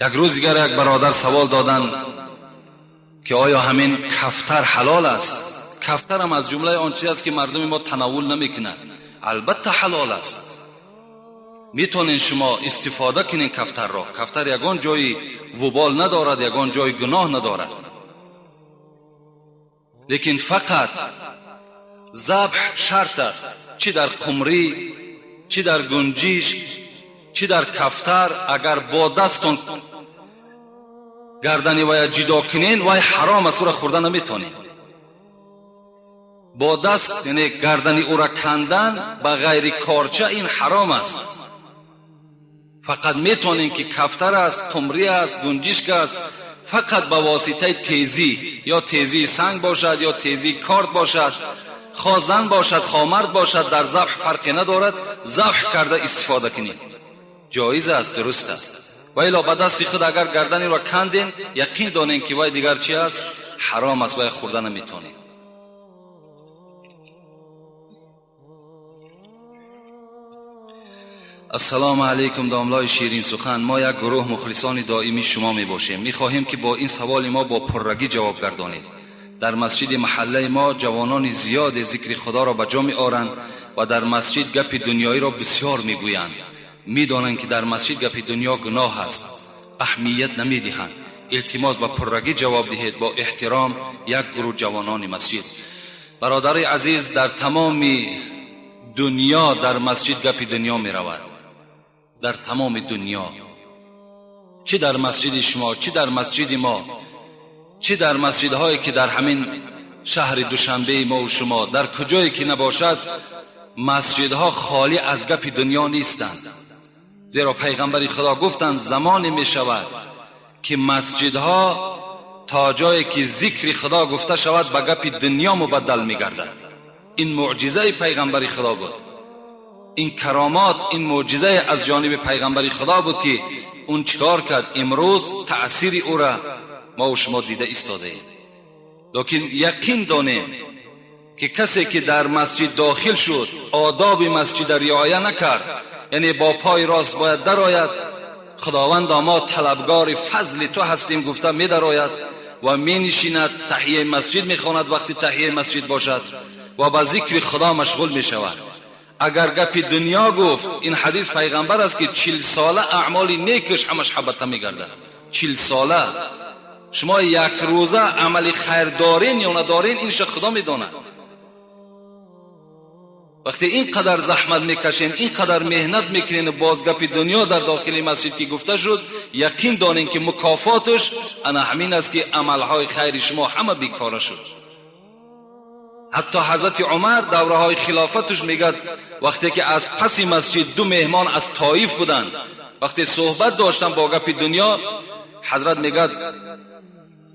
یک روز دیگر یک برادر سوال دادند که آیا همین کفتر حلال است؟ کفتر هم از جمله آن چیزی است که مردم ما تناول نمیکنند. البته حلال است، میتونین شما استفاده کنین کفتر را. کفتر یگان جای وبال ندارد، یگان جای گناه ندارد، لیکن فقط ذبح شرط است. چی در قمری، چی در گنجیش، چی در کفتر، اگر با دستون گردنی وای جدا کنین وای حرام است، او را خوردن نمیتونین. با دست یعنی گردنی او را کندن به غیر کارچه این حرام است. فقط میتونین که کفتر است، قمری است، گنجشک است، فقط به واسطه تیزی، یا تیزی سنگ باشد یا تیزی کارد باشد، خواه زن باشد خواه مرد باشد، در ذبح فرقی ندارد، ذبح کرده استفاده کنید، جایز است، درست است. و الا به دست خود اگر گردنی را کندین یقین دانین که وای دیگر چی است؟ حرام است، وای خوردن نمیتونین. السلام علیکم داملای شیرین سخن. ما یک گروه مخلصان دائمی شما می باشیم. می خواهیم که با این سوال ما با پررگی جواب گردانید. در مسجد محله ما جوانان زیاد ذکر خدا را به جا می آورند و در مسجد گپ دنیایی را بسیار می گویند. می دانند که در مسجد گپ دنیا گناه است، اهمیت نمی دهند. التماس با پررگی جواب دهید. با احترام، یک گروه جوانان مسجد. برادر عزیز، در تمام دنیا در مسجد گپ دنیا می رود، در تمام دنیا، چه در مسجد شما، چه در مسجد ما، چه در مسجدهایی که در همین شهر دوشنبه ما و شما، در کجایی که نباشد، مسجدها خالی از گپ دنیا نیستند. زیرا پیغمبر خدا گفتند زمانی می شود که مسجدها تا جایی که ذکر خدا گفته شود به گپ دنیا مبدل می گردد. این معجزه پیغمبر خدا بود، این کرامات، این معجزه از جانب پیغمبر خدا بود که اون چکار کرد. امروز تأثیر او را ما و شما دیده ایستاده ایم. لیکن یقین دانیم که کسی که در مسجد داخل شد آداب مسجد رعایت نکرد، یعنی با پای راست باید درآید، خداوند ما طلبگار فضل تو هستیم گفته می درآید و می نشیند، تحیه مسجد می خواند وقتی تحیه مسجد باشد و با ذکر خدا مشغول می شود. اگر گپ دنیا گفت، این حدیث پیغمبر است که 40 ساله اعمال نیکش همش حبطه می گردد. 40 ساله شما یک روزه عمل خیر دارین یا ندارین اینش خدا می داند. وقتی اینقدر زحمت میکشین، اینقدر مهنت میکنین، باز گپ دنیا در داخل مسجد که گفته شد، یقین دارین که مکافاتش انا همین است که عملهای خیر شما همه بیکاره شد. حتی حضرت عمر دوره های خلافتش میگد وقتی که از پس مسجد 2 مهمان از طائف بودند، وقتی صحبت داشتن با گپ دنیا، حضرت میگد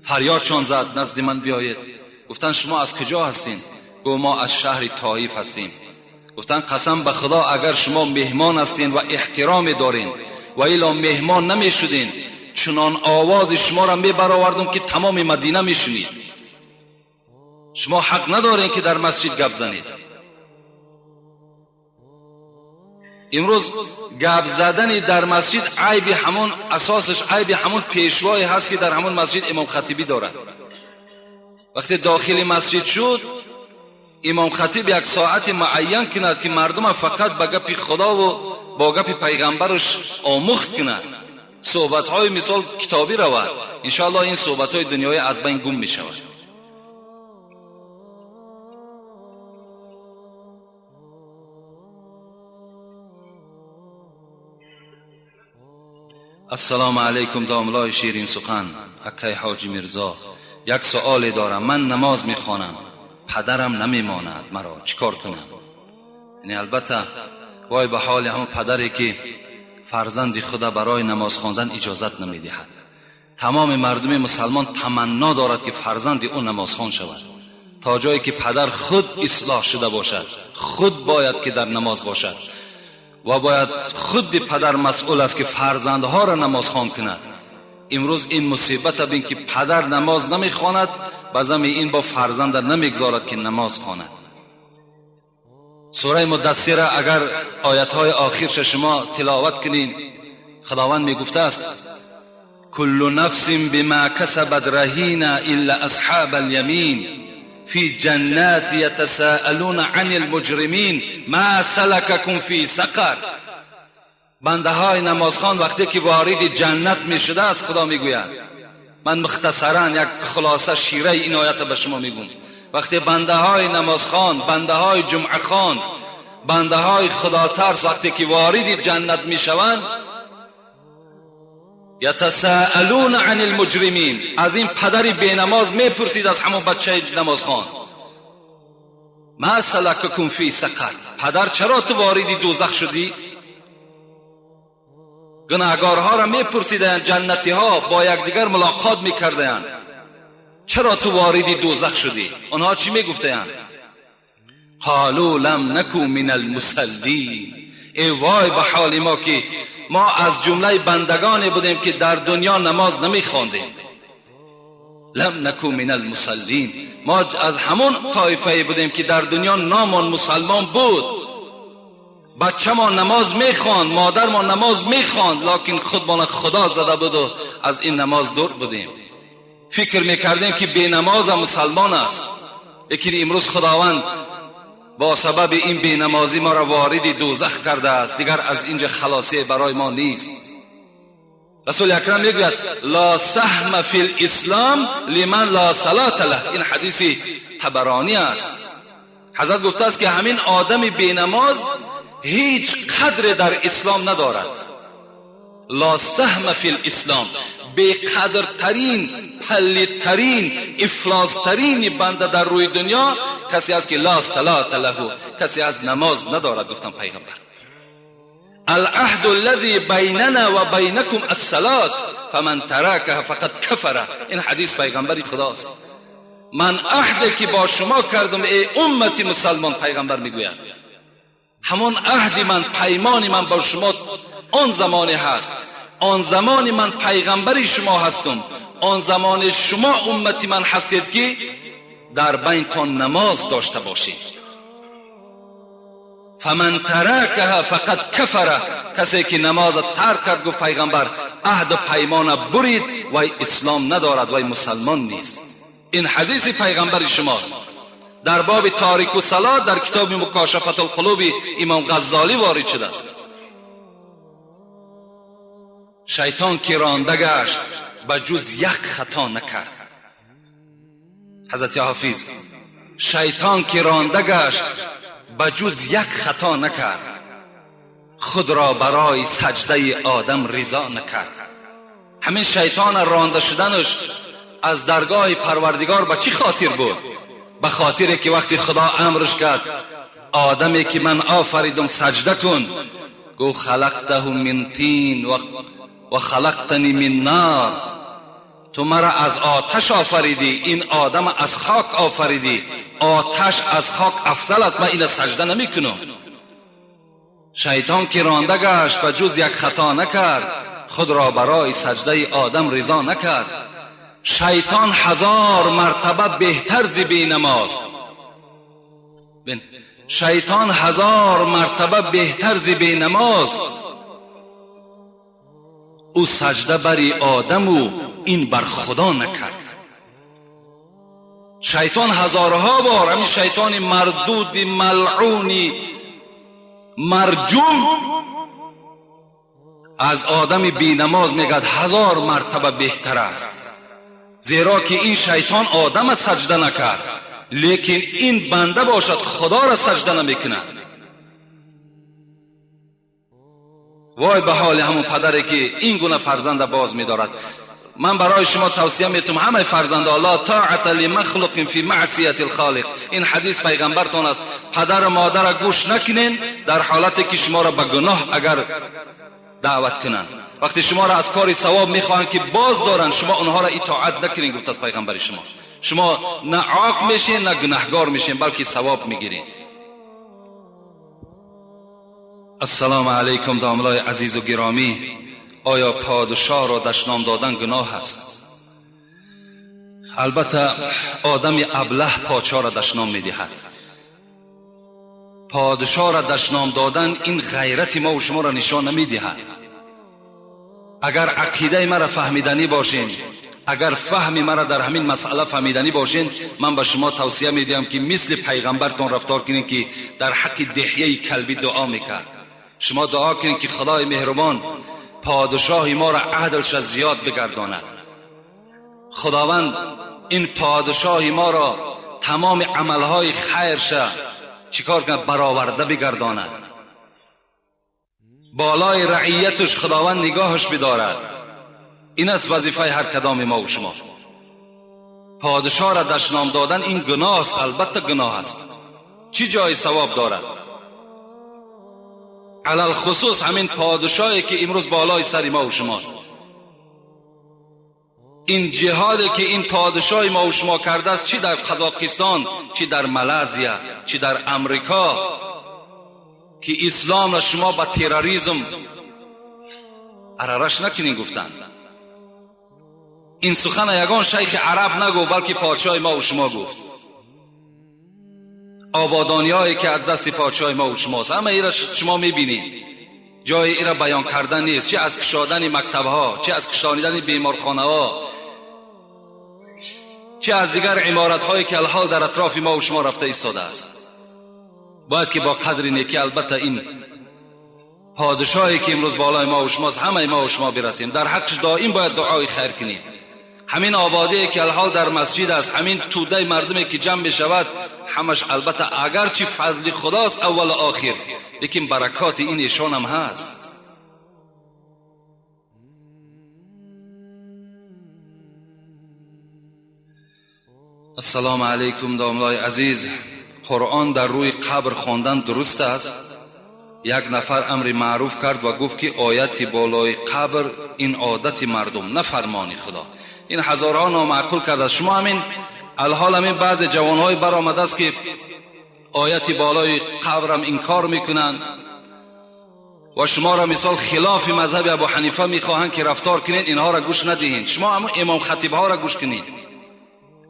فریادشان زد نزد من بیایید. گفتن شما از کجا هستین؟ گفت ما از شهر طائف هستیم. گفتن قسم به خدا اگر شما مهمان هستین و احترام دارین و الا مهمان نمی شدین، چنان آواز شما را می برآوردم که تمام مدینه می شنید. شما حق ندارین که در مسجد گپ زنید. امروز گپ زدن در مسجد عیب همون اساسش عیب همون پیشوایی هست که در همون مسجد امام خطیبی دارد. وقتی داخل مسجد شد، امام خطیب یک ساعت معین کند که مردم فقط به گپ خدا و با گپ پیغمبرش آموخت کند. صحبت‌های مثال کتابی رود، انشاءالله این صحبت‌های دنیای از بین گم می شود. السلام علیکم داملای شیرین سخن. حکی حاجی مرزا، یک سؤال دارم. من نماز میخوانم، پدرم نمیماند، مرا چیکار کنم؟ یعنی البته وای به حال همون پدری که فرزند خود برای نماز خواندن اجازت نمیدهد. تمام مردم مسلمان تمنا دارد که فرزند اون نماز خوان شود، تا جایی که پدر خود اصلاح شده باشد، خود باید که در نماز باشد و باید خود پدر مسئول است که فرزندها را نماز خوان کند. امروز این مصیبت بین که پدر نماز نمیخواند، بازم این با فرزند نمیگذارد که نماز خواند. سوره مدثره اگر آیت‌های آخرش شما تلاوت کنین، خداوند میگفته است كل نفس بما كسبت رهينة إلا أصحاب اليمين في جنات يتساءلون عن المجرمين ما سلككم في سقر. بنده های نمازخوان وقتی که وارد جنت می شده است خدا می گوید، من مختصرا یک خلاصه شیره این آیت به شما می گویم، وقتی بنده های نمازخوان، بنده های جمعه خوان، بنده های خدا ترس وقتی که وارد جنت می شوند، یتساءلون عن المجرمین، از این پدر بینماز می پرسید از همون بچه نمازخوان، ما سلککم فی سقر، پدر چرا تو وارد دوزخ شدی؟ گناهکارها را می پرسیدند، جنتی ها با یکدیگر ملاقات می کردند، چرا تو وارد دوزخ شدی؟ آنها چی می گفتند؟ قالوا لم نکو من المصلین، ای وای به حال ما که ما از جمله بندگانی بودیم که در دنیا نماز نمی خواندیم. لم نکو من المصلین، ما از همون طایفه بودیم که در دنیا نامان مسلمان بود، بچه ما نماز میخواند، مادر ما نماز میخواند، لکن خودمان خدا زده بود و از این نماز دور بودیم. فکر میکردیم که بی نماز مسلمان است، لیکن امروز خداوند با سبب این بی نمازی ما را وارد دوزخ کرده است، دیگر از اینجا خلاصی برای ما نیست. رسول اکرم میگوید لا سهم فی الاسلام لمن لا صلاة له، این حدیث طبرانی است. حضرت گفته است که همین آدم بی نماز هیچ قدر در اسلام ندارد. لا سهم فی الاسلام، بی قدرترین، پلیدترین، افلاسترین بنده در روی دنیا کسی است که لا صلاة له، کسی از نماز ندارد. گفتم پیغمبر العهد الذي بیننا و بینکم الصلاة فمن ترکها فقد کفر، این حدیث پیغمبری خداست. من عهدی که با شما کردم ای امتی مسلمان، پیغمبر میگوید همون عهد من، پیمان من با شما آن زمانی هست، آن زمان من پیغمبری شما هستم، آن زمان شما امتی من هستید که در بینتان نماز داشته باشید. فمن ترکها فقد کفر، کسی که نماز ترک کرد، گفت پیغمبر عهد و پیمان برید و اسلام ندارد و مسلمان نیست. این حدیث پیغمبر شماست. در باب تاریک الصلاة در کتاب مکاشفة القلوب امام غزالی وارد شده است. شیطان که رانده گشت به جز یک خطا نکرد. حضرت حافظ شیطان که رانده گشت به جز یک خطا نکرد، خود را برای سجده آدم رضا نکرد. همین شیطان رانده شدنش از درگاه پروردگار به چی خاطر بود؟ به خاطر که وقتی خدا امرش کرد آدمی که من آفریدم سجده کن، گو خلقته من طین و خلقتنی من نار، تو مرا از آتش آفریدی، این آدم از خاک آفریدی، آتش از خاک افضل است، من این سجده نمی کنم. شیطان که رانده گشت به جز یک خطا نکرد، خود را برای سجده آدم رضا نکرد. شیطان 1000 مرتبه بهتر ز بی نماز، شیطان 1000 مرتبه بهتر ز بی نماز او سجده بری آدم و این بر خدا نکرد. شیطان هزارها بار، همین شیطان مردود ملعونی مرجوم از آدم بی نماز میگد 1000 مرتبه بهتر است، زیرا که این شیطان آدم سجده نکرد، لیکن این بنده باشد خدا را سجده نمیکند. وای به حال همون پدری که این گونه فرزند باز می‌دارد. من برای شما توصیه میتونم همه فرزند الله طاعت لمخلوق فی معصیت الخالق، این حدیث پیغمبرتون است. پدر و مادر را گوش نکنین در حالتی که شما را به گناه اگر دعوت کنن، وقتی شما را از کاری ثواب میخوان که باز دارن، شما اونها را اطاعت نکنین. گفت از پیغمبر شما نه عاق میشین نه گناهگار میشین، بلکه ثواب میگیرین. السلام علیکم داملای عزیز و گرامی. آیا پادشاه را دشنام دادن گناه است؟ البته آدم ابله پادشاه را دشنام میدهد. پادشاه را دشنام دادن این غیرت ما و شما را نشان نمیدهد. اگر عقیده مرا فهمیدنی باشین، اگر فهم مرا در همین مسئله فهمیدنی باشین، من به شما توصیه میدم که مثل پیغمبرتون رفتار کنین که در حق دحیه کلبی دعا میکرد. شما دعا کنین که خدای مهربان پادشاه ما را عدلش زیاد بگرداند. خداوند این پادشاه ما را تمام عملهای خیرش چیکار کنه؟ برآورده بگرداند. بالای رعیتش خداوند نگاهش بدارد. این است وظیفه هر کدام ما و شما. پادشاه را دشنام دادن این گناه است، البته گناه است. چی جای ثواب دارد؟ علل خصوص همین پادشاهی که امروز بالای سر ما و شماست. این جهادی که این پادشاه ما و شما کرده است، چی در قزاقستان، چی در مالزیا، چی در امریکا، که اسلام را شما با تروریسم ارارش نکنین گفتند. این سخن یگان شیخ عرب نگو، بلکه پادشاه ما و شما گفت. آبادانی هایی که از دست پادشاه ما و شماست، همه ایرا شما میبینید. جای ایرا بیان کردن نیست، چه از کشادن مکتب ها، چه از کشانیدن بیمارخانه ها، چه از دیگر عمارت هایی که الحال در اطراف ما و شما رفته ایستاده است. باید که با قدر نیکی البته این پادشاهی که امروز بالای ما و شماست، همه ما و شما برسیم. در حقش دائم باید دعای خیر کنیم. همین آبادی که الحال در مسجد است، همین توده مردمی که جمع بشود، همش البته اگرچه فضل خداست اول و آخر، لیکن برکات این ایشان هم هست. السلام علیکم داملای عزیز. قرآن در روی قبر خواندن درست است؟ یک نفر امر معروف کرد و گفت که آیت بالای قبر این عادت مردم نه فرمان خدا. این هزارها نامعقول کرده. شما همین الحال همین بعض جوانهای برآمده است که آیت بالای قبر هم انکار میکنن و شما را مثال خلاف مذهب ابو حنیفه میخواهند که رفتار کنید، اینها را گوش ندهید. شما هم امام خطیب ها را گوش کنید.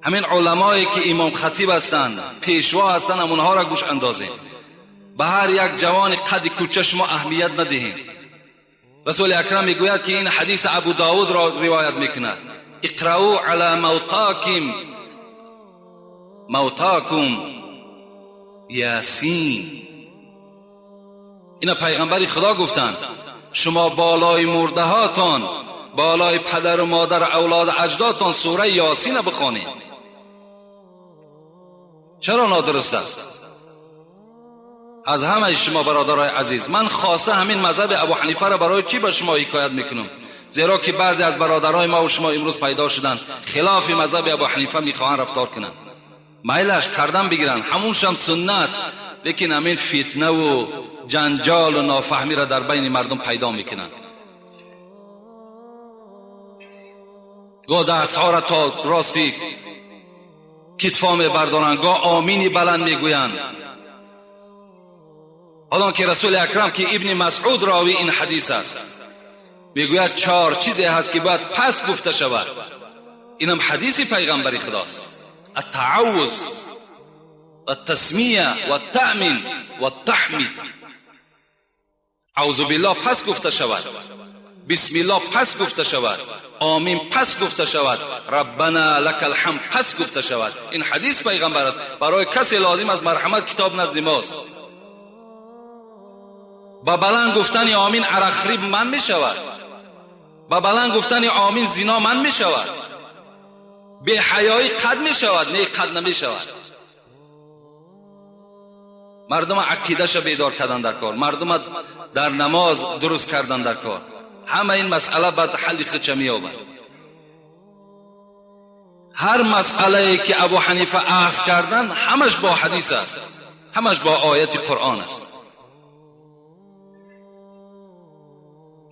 همین علمایی که امام خطیب هستند، پیشوا هستند، اونها را گوش اندازید. به هر یک جوان قد کوچه شما اهمیت ندهید. رسول اکرم میگوید که این حدیث ابو داود را روایت میکند: اقرأوا علی موتاکم یاسین. اینا پیغمبر خدا گفتند شما بالای مرده هاتان، بالای پدر و مادر اولاد اجدادتان سوره یاسین بخوانید. چرا نادرست است؟ از همه شما برادرای عزیز، من خاصه همین مذهب ابو حنیفه را برای چی به شما حکایت میکنم؟ زیرا که بعضی از برادرای ما و شما امروز پیدا شدن خلاف مذهب ابو حنیفه میخواهند رفتار کنند. میلش کردن بگیرن، همونش هم سنت، لیکن همین فتنه و جنجال و نافهمی را در بین مردم پیدا میکنن. گاه دستها را تا راستی کتفا میبردارند، گاه آمینی بلند میگویند. حالا که رسول اکرم که ابن مسعود راوی این حدیث است میگوید 4 چیزی هست که باید پس گفته شود. اینم حدیث پیغمبر خداست: التعوذ و التسمیه و التأمین و التحمید. اعوذ بالله پس گفته شود، بسم الله پس گفته شود، آمین پس گفته شود، ربنا لك الحمد پس گفته شود. این حدیث پیغمبر است. برای کسی لازم از مرحمت کتاب نزد ماست. با بلند گفتن آمین عرق خریب من می شود، با بلند گفتن آمین زنا من می شود، به حیایی قد می شود، نه قد نمی شود. مردم عقیدهش بیدار کردن در کار، مردم در نماز درست کردن در کار. همه این مسئله بعد حل خودش می‌یابد. هر مسئله که ابو حنیفه اخذ کردن همش با حدیث است، همش با آیت قرآن است.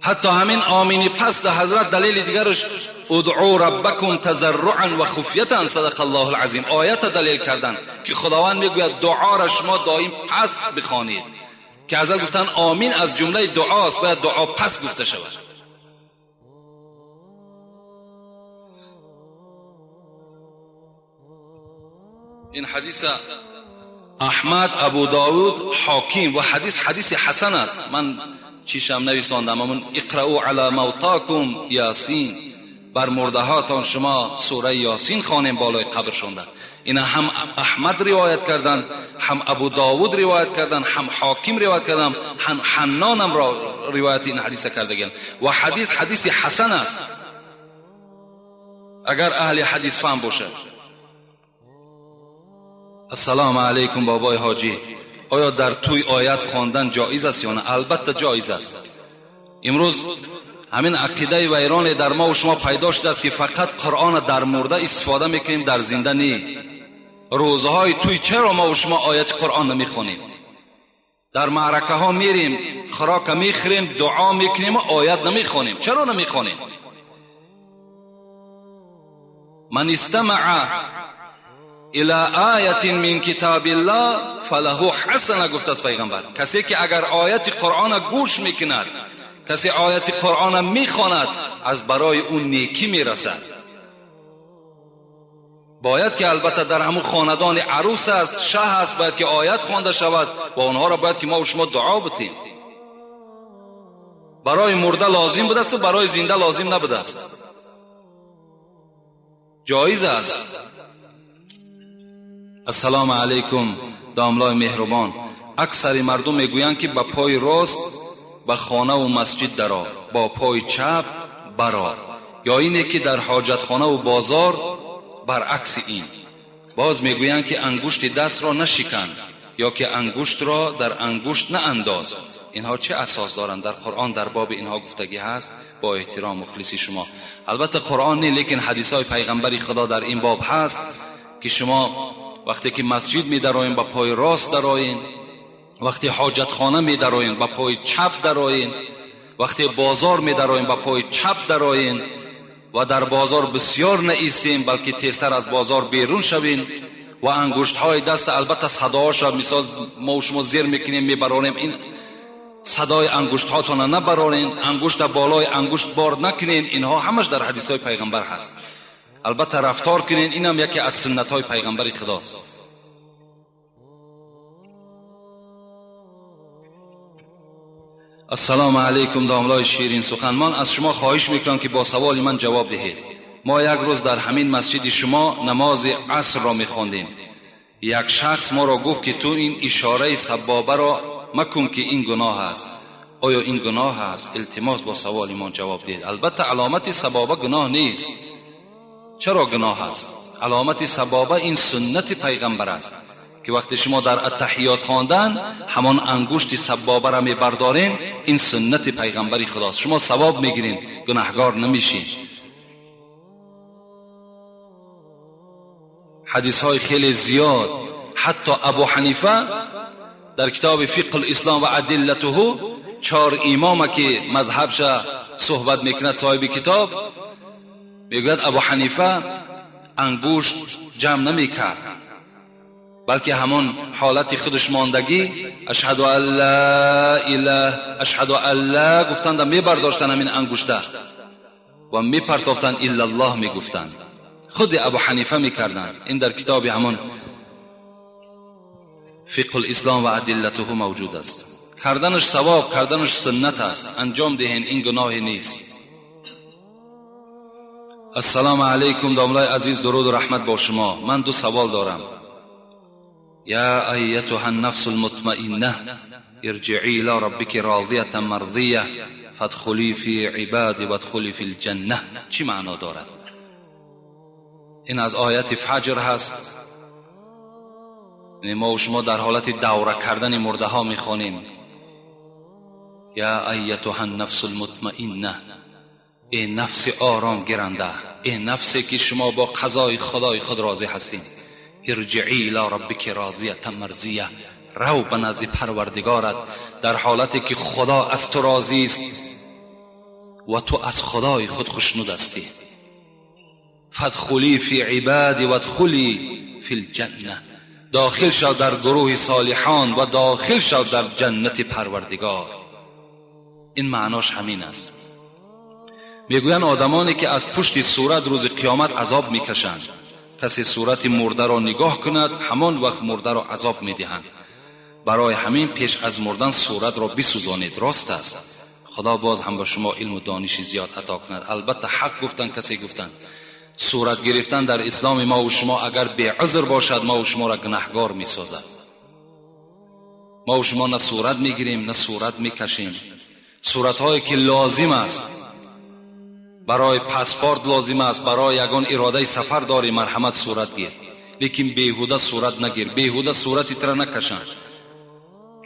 حتی همین آمینی پس ده حضرت دلیل دیگرش ادعوا ربکم تضرعا و خفیه، صدق الله العظیم. آیت دلیل کردن که خداوند میگوید دعا را شما دائم پس بخوانید، که حضرت گفتن آمین از جمله دعاست، باید دعا پس گفته شود. این حدیث احمد، ابو داود، حاکم و حدیث حسن است. من چیشم نویساندم همون اقرأوا علی موتاکم یاسین، بر مرده هاتان شما سوره یاسین خوانیم بالای قبرشون. اینا هم احمد روایت کردن، هم ابو داود روایت کردن، هم حاکم روایت کردن، هم حنان هم روایت این حدیث کردگن و حدیث حسن است اگر اهل حدیث فهم باشه. السلام علیکم بابای حاجی، آیا در توی آیت خواندن جایز است یا نه؟ البته جایز است. امروز همین عقیده ویران در ما و شما پیدا شده است که فقط قرآن در مرده استفاده میکنیم، در زنده نی. روزهای توی چرا ما و شما آیت قرآن نمیخونیم؟ در معرکه ها میریم، خوراک میخوریم، دعا میکنیم و آیت نمیخونیم. چرا نمیخونیم؟ من استمع الى آیت من کتاب الله فله حسنه، گفته است پیغمبر. کسی که اگر آیت قرآن گوش میکند، کسی آیت قرآن میخواند، از برای اون نیکی میرسد. باید که البته در همون خاندان عروس است، شه است، باید که آیت خوانده شود و اونها را باید که ما و شما دعا بتیم. برای مرده لازم بوده است و برای زنده لازم نبوده است. جایز است. السلام علیکم داملای مهربان، اکثر مردم میگویند که با پای راست به خانه و مسجد درآ، با پای چپ برآ، یا اینه که در حاجتخانه و بازار برعکس این. باز میگویند که انگشت دست را نشکن یا که انگشت را در انگشت نانداز. اینها چه اساس دارند؟ در قرآن در باب اینها گفتگی هست. با احترام مخلصی شما، البته قرآن نه، لیکن حدیث های پیغمبر خدا در این باب هست که شما وقتی که مسجد می درآیین با پای راست درآیین، وقتی حاجت خانه می درآیین با پای چپ درآیین، وقتی بازار می درآیین با پای چپ درآیین و در بازار بسیار نایستیم بلکه تیزتر از بازار بیرون شوین و انگشت های دست البته صداش مثال ما و شما زیر میکنیم میبرانیم، این صدای انگشت هاتون نبرانین، انگشت بالای انگشت بار نکنین. اینها همش در حدیث های پیغمبر هست. البته رفتار کنین، اینم یکی از سنت های پیغمبر خداست. السلام علیکم داملای شیرین سخن، من از شما خواهش میکنم که با سوال من جواب دهید. ما یک روز در همین مسجد شما نماز عصر را میخواندیم. یک شخص ما را گفت که تو این اشاره سبابه را مکن که این گناه است. آیا این گناه است؟ التماس با سوال ما جواب دهید. البته علامت سبابه گناه نیست. چرا گناه است؟ علامت سبابه این سنت پیغمبر است که وقتی شما در التحیات خواندن همان انگشت سبابه را میبردارین، این سنت پیغمبر خداست. شما ثواب میگیرین، گناهگار نمیشین. حدیث های خیلی زیاد، حتی ابو حنیفه در کتاب فقه الاسلام و ادلته 4 امام که مذهبش صحبت میکند صاحب کتاب، میگوید ابو حنیفه انگشت جمع نمیکرد بلکه همون حالت خودش ماندگی اشهد ان لا اله اشهد ان لا گفتند میبرداشتن همین انگشته و میپرتافتن الا الله میگفتند. خود ابو حنیفه میکردن. این در کتاب همون فقه الاسلام و ادلته موجود است. کردنش ثواب، کردنش سنت است. انجام دهین، این گناه نیست. السلام علیکم داملای عزیز، درود و رحمت با شما. من 2 سوال دارم. یا ایتها النفس المطمئنه ارجعی الى ربک راضیه مرضیه فادخلی فی عبادی وادخلی فی الجنه. چی معنا دارد؟ این از آیت فجر هست. ما و شما در حالت دوره کردن مرده ها میخوانیم یا ایتها النفس المطمئنه، ای نفس آرام گرنده، ای نفسی که شما با قضای خدای خود راضی هستین، ارجعی الی ربک راضیه مرضیه، رو به نزد پروردگارت در حالتی که خدا از تو راضی است و تو از خدای خود خوشنود هستی. فادخلی فی عبادی وادخلی فی الجنه، داخل شو در گروه صالحان و داخل شو در جنت پروردگار. این معناش همین است. میگویند آدمانی که از پشت صورت روز قیامت عذاب میکشند، کسی صورت مرده را نگاه کند همان وقت مرده را عذاب میدهند. برای همین پیش از مردن صورت را بسوزانید. راست است. خدا باز هم به شما علم و دانش زیاد عطا کند. البته حق گفتن کسی گفتن صورت گرفتن در اسلام ما و شما اگر به عذر باشد ما و شما را گناهگار می سازد. ما و شما نه صورت می گیریم نه صورت می کشیم. صورت هایی که لازم است برای پاسپورت، لازم است برای یگان اراده سفر داری، مرحمت صورت گیر، لیکن بیهوده صورت نگیر، بیهوده صورتی تر نکشن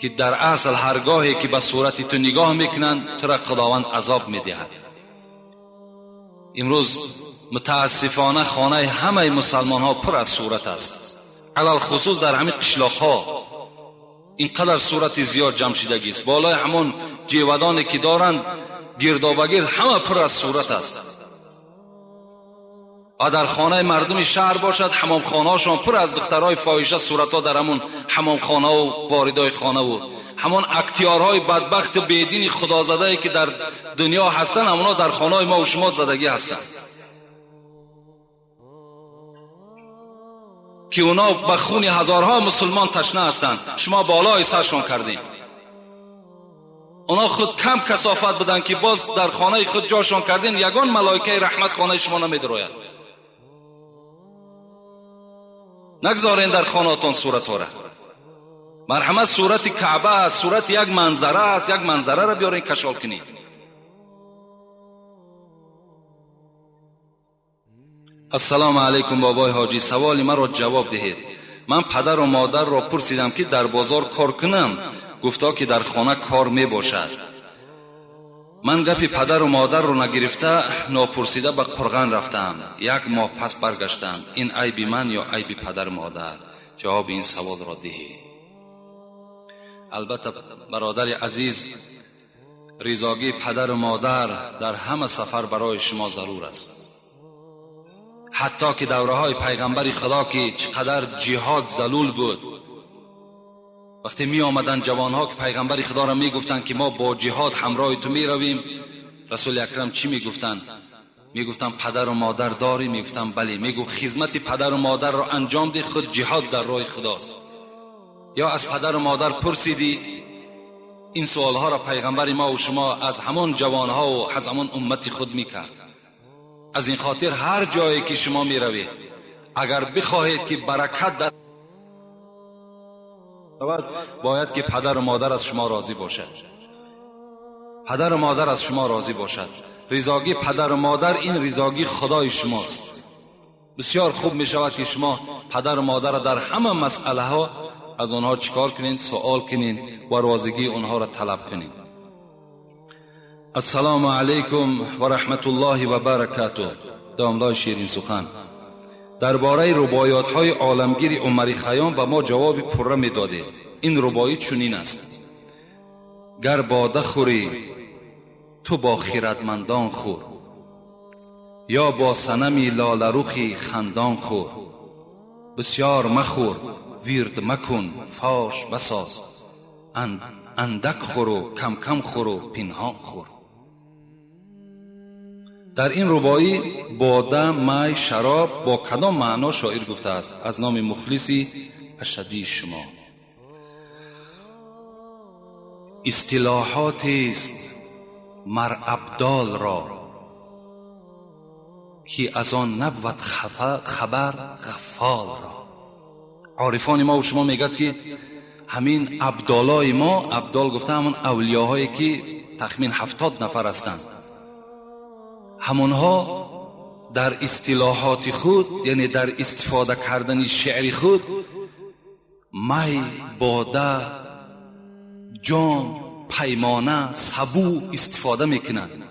که در اصل هرگاهی که به صورتی تو نگاه میکنن تو را خداوند عذاب میدهد. امروز متاسفانه خانه همه مسلمان ها پر از صورت است، علل خصوص در همین قشلاق ها اینقدر صورت زیاد جمع شدگی است. بالای همون جیودانی که دارند گردابگرد همه پر از صورت است. و در خانه مردم شهر باشد حمام خانه هاشون پر از دخترای فاحشه صورت ها در همون حمام خانه و واردای خانه و همون اکتیارهای بدبخت و بیدین خدازده که در دنیا هستن همونا در خانه ما و شما زدگی هستند که اونا به خون هزارها مسلمان تشنه هستند. شما بالای سرشون کردین. اونا خود کم کثافت بدن که باز در خانه خود جاشون کردین. یگان ملائکه رحمت خانه شما نمیدراید. نگذارین در خانهاتون صورت ها را. مرحمت صورت کعبه است، صورت یک منظره است، یک منظره را بیارین کشال کنید. السلام علیکم بابای حاجی، سوال مرا جواب دهید. من پدر و مادر را پرسیدم که در بازار کار کنم، گفتا که در خانه کار می باشد. من گپی پدر و مادر رو نگرفته ناپرسیده به قرغن رفتم. یک ماه پس برگشتم. این عیب من یا عیب پدر و مادر؟ جواب این سوال را دهید. البته برادر عزیز، رضاگی پدر و مادر در همه سفر برای شما ضرور است. حتی که دوره های پیغمبر خدا که چقدر جهاد ذلول بود، وقتی می آمدن جوان ها که پیغمبر خدا را می گفتن که ما با جهاد همراه تو می رویم، رسول اکرم چی می گفتن؟ می گفتن پدر و مادر داری؟ می گفتن بله. می گفت خدمت پدر و مادر را انجام ده، خود جهاد در راه خداست. یا از پدر و مادر پرسیدی؟ این سوال ها را پیغمبر ما و شما از همان جوان ها و از همان امت خود می کرد. از این خاطر هر جایی که شما می روید اگر بخواهید که برکت در باید که پدر و مادر از شما راضی باشد. پدر و مادر از شما راضی باشد. رضاگی پدر و مادر این رضاگی خدای شماست. بسیار خوب می شود که شما پدر و مادر را در همه مسئله ها از آنها چیکار کنین؟ سوال کنین و راضیگی آنها را طلب کنین. السلام علیکم و رحمت الله و برکاته. داملای شیرین سخن، درباره رباعیات های عالمگیر عمر خیام به ما جواب پره می داده. این رباعی چنین است: گر باده خوری تو با خیرتمندان خور، یا با صنمی لاله رخی خندان خور. بسیار مخور ویرد مکن فاش بساز، اندک خور و کم کم خور و پنهان خور. در این رباعی باده، می، شراب با کدام معنا شاعر گفته است؟ از نام مخلصی اشدی شما. اصطلاحاتی است مر ابدال را که از آن نبود خبر غفال را. عارفان ما و شما میگد که همین ابدالای ما، ابدال گفته همون اولیاهایی که تخمین 70 نفر هستند، همونها در اصطلاحات خود، یعنی در استفاده کردن شعر خود، می، باده، جام، پیمانه، سبو استفاده میکنند.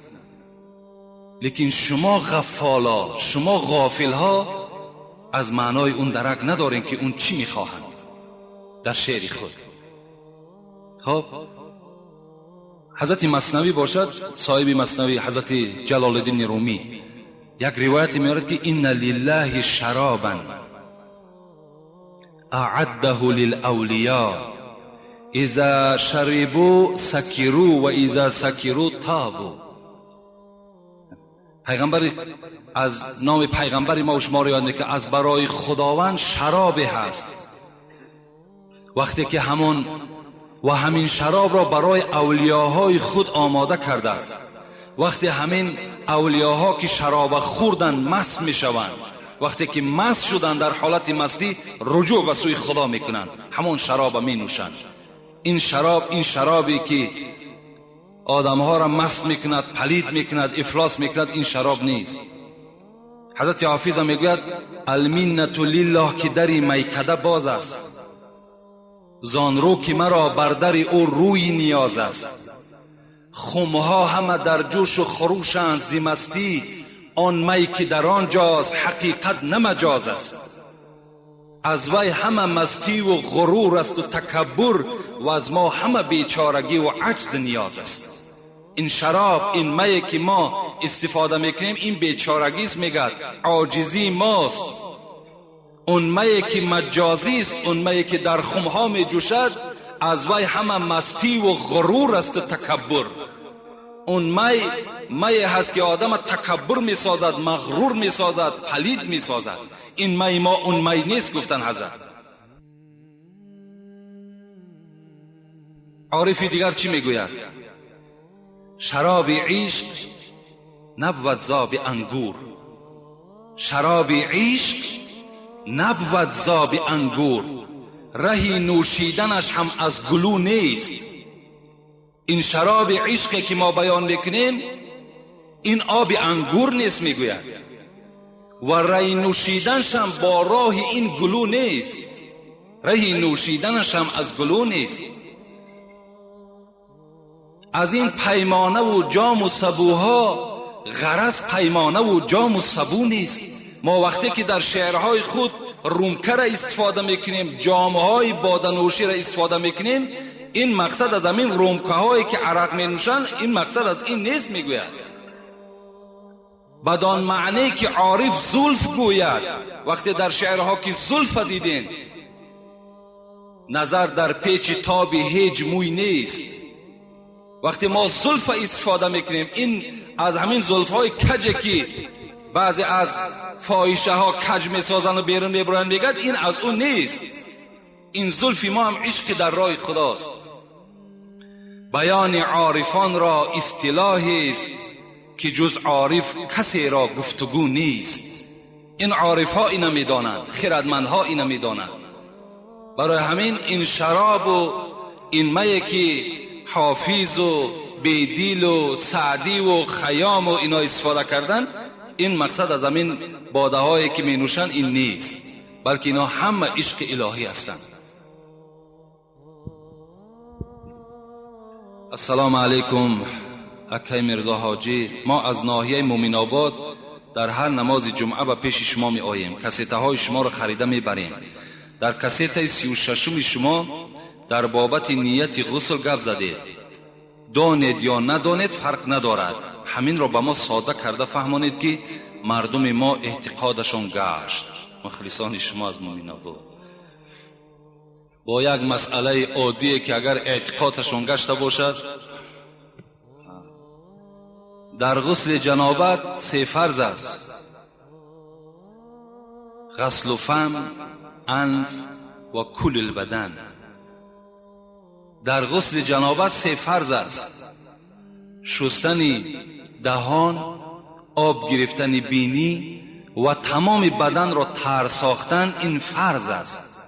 لیکن شما غفالا، شما غافل ها از معنای اون درک ندارین که اون چی میخواهند در شعر خود. خب حضرت مثنوی باشد، صاحب مثنوی حضرت جلال الدین رومی یک روایت میارد که ان لله شرابا اعده للاولیاء اذا شربوا سکروا و اذا سکروا طابوا. پیغمبر از نام پیغمبر ما و شما رو یاد میکنه که از برای خداوند شراب هست. وقتی که همون و همین شراب را برای اولیاهای خود آماده کرده است. وقتی همین اولیاها که شراب خوردن مست می شوند، وقتی که مست شدن در حالت مستی رجوع به سوی خدا میکنند، همون شراب می نوشند. این شرابی که آدمها را مست میکند، پلید میکند، افلاس میکند، این شراب نیست. حضرت حافظ میگوید المنت لله که دری میکده باز است، زان رو که مرا بر در او روی نیاز است. خمها همه در جوش و خروشند ز مستی، آن می که در آنجاست حقیقت نه مجاز است. از وی همه مستی و غرور است و تکبر، و از ما همه بیچارگی و عجز نیاز است. این شراب، این می که ما استفاده میکنیم، این بیچارگی است، میگه عاجزی ماست. اون می که مجازی است، اون می که در خمها می جوشد، از وی همه مستی و غرور است و تکبر. اون می هست که آدم تکبر می سازد، مغرور می سازد، پلید می سازد. این می ما اون می نیست. گفتن حضرت. عارفی دیگر چی میگوید؟ شراب عشق نبود زاب انگور، شراب عشق نبود زاب انگور، رهی نوشیدنش هم از گلو نیست. این شراب عشقی که ما بیان میکنیم این آب انگور نیست میگوید، و رهی نوشیدنش هم با راه این گلو نیست، رهی نوشیدنش هم از گلو نیست. از این پیمانه و جام و سبوها غرض پیمانه و جام و سبو نیست. ما وقتی که در شعرهای خود رومکه را استفاده میکنیم، جامهای بادنوشی را استفاده میکنیم، این مقصد از همین رومکه هایی که عرق می نوشند، این مقصد از این نیست میگوید. بدان معنی که عارف زلف گوید. وقتی در شعرها که زلف دیدین، نظر در پیچ تاب هیچ موی نیست. وقتی ما زلف استفاده میکنیم، این از همین زلف های کجه که بعضی از فاحشه ها کج میسازن و بیرون میبرن، میگد این از اون نیست. این زلف ما هم عشق در راه خداست. بیان عارفان را اصطلاحی است که جز عارف کسی را گفتگو نیست. این عارف ها اینا میدانند، خردمندها اینا میدانند. برای همین این شراب و این می که حافظ و بیدیل و سعدی و خیام و اینا استفاده کردن، این مقصد از همین باده هایی که می نوشن این نیست، بلکه اینا همه عشق الهی هستند. السلام علیکم. اکای مرزا حاجی، ما از ناحیه مومن آباد در هر نماز جمعه به پیش شما می آییم. کسیته های شما را خریده می بریم. در کسیته 36 شما در بابت نیت غسل گپ زدید. دانید یا ندانید فرق ندارد. همین را به ما ساده کرده فهمانید که مردم ما اعتقادشان گشت. مخلصان شما از مومن آباد با یک مسئله عادیه که اگر اعتقادشان گشته باشد، در غسل جنابت 3 فرض است: غسل فم، انف و کل البدن. در غسل جنابت 3 فرض است: شستن دهان، آب گرفتن بینی و تمام بدن را تر ساختن. این فرض است.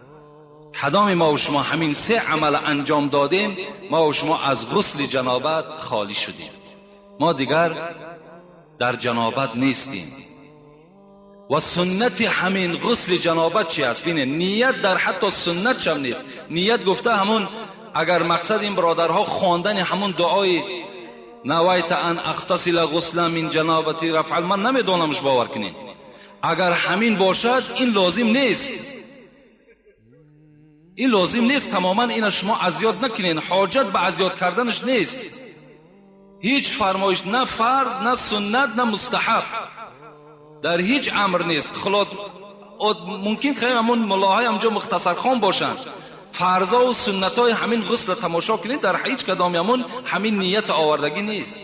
کدام ما و شما همین 3 عمل انجام دادیم، ما و شما از غسل جنابت خالی شدیم. ما دیگر در جنابت نیستیم. و سنت همین غسل جنابت چی است؟ بینه نیت در حتی سنت هم نیست. نیت گفته همون، اگر مقصد این برادرها خواندن همون دعای نویت ان اغتسل غسلا من جنابتی رفع، من نمیدونمش باور کنین. اگر همین باشد این لازم نیست، این لازم نیست. تماما این شما اذیت نکنین، حاجت به اذیت کردنش نیست. هیچ فرمایش، نه فرض نه سنت نه مستحب، در هیچ امر نیست. خلاص ممکن خیلی همون ملاهای همجا مختصر خان باشن، فرضا و سنت های همین غسل تماشا کنید، در هیچ کدام همون همین نیت آوردگی نیست.